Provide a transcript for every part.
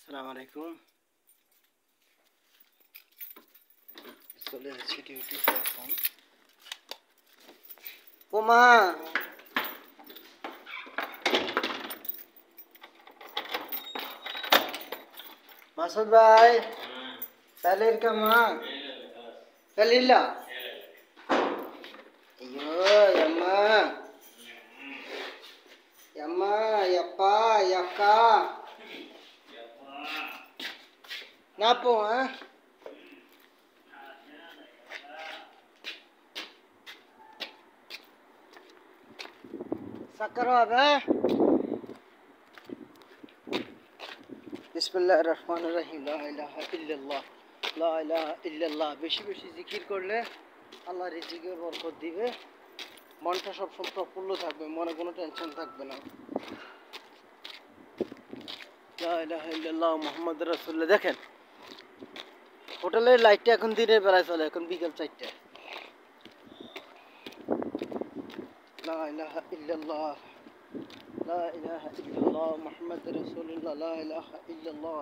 আসসালামু আলাইকুম। চলে যাচ্ছি ডিউটিতে এখন। ওমা মাসুদ ভাই salir ka ma kalila ayo yamma yamma yappa yakka napo ha sakaro abe বিসমিল্লাহির রহমানির রহিম লা ইলাহা ইল্লাল্লাহ লা ইলাহা ইল্লাল্লাহ। বেশি বেশি জিকির করলে আল্লাহ রিজিকের বরকত দিবে, মনটা সবসময় প্রফুল্ল থাকবে, মনে কোনো টেনশন থাকবে না। লা ইলাহা ইল্লাল্লাহ মুহাম্মাদুর রাসূলুল্লাহ। দেখেন হোটেলের লাইটটা এখন দিনের বেলায় চলে, এখন বিকেল 4টায়। লা ইলাহা ইল্লাল্লাহ লা ইলাহা ইল্লাল্লাহ মুহাম্মাদুর রাসূলুল্লাহ লা ইলাহা ইল্লাল্লাহ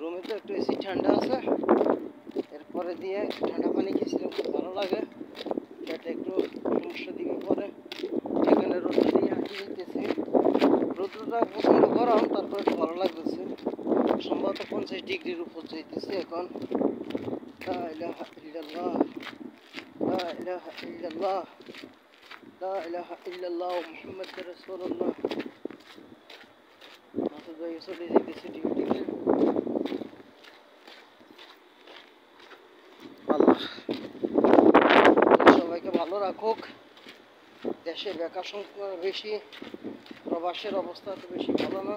রুমে তো একটু এসি ঠান্ডা আছে, এরপরে দিয়ে ঠান্ডা পানি খেয়েছিলাম, খুব ভালো লাগে। পেটে একটু সমস্যা দিকে পরে এখানে রোদ দিয়ে হাঁটি যেতেছি। রোদটা প্রচণ্ড গরম, তারপরে একটু ভালো লাগতেছে। সম্ভবত 50 ডিগ্রির উপর যাইতেছে এখন। লা ইলাহা ইল্লাল্লাহ লা ইলাহা ইল্লাল্লাহ লা ইলাহা ইল্লাল্লাহ মুহাম্মাদুর রাসূলুল্লাহ। মাসুদ ভাই চলে যেতেছে ডিউটিতে। আল্লাহ সবাইকে ভালো রাখুক। দেশে বেকার সংখ্যা বেশি, প্রবাসের অবস্থা এত বেশি ভালো না,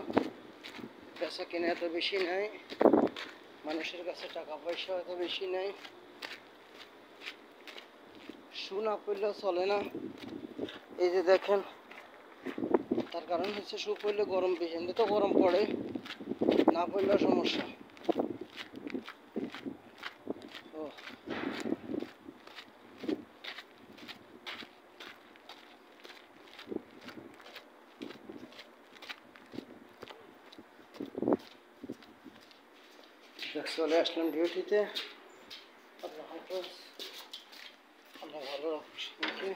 বেচা কেনা এত বেশি নাই, মানুষের কাছে টাকা পয়সা এত বেশি নাই, শু না পড়লেও চলে না। এই যে দেখেন, তার কারণ হচ্ছে শু পড়লে গরম বেশি, এমনি তো গরম পড়ে, না পড়লেও সমস্যা। চলে আসলাম ডিউটিতে। আল্লাহ হাফেজ, আল্লাহ ভালো রাখুক সবাইকে।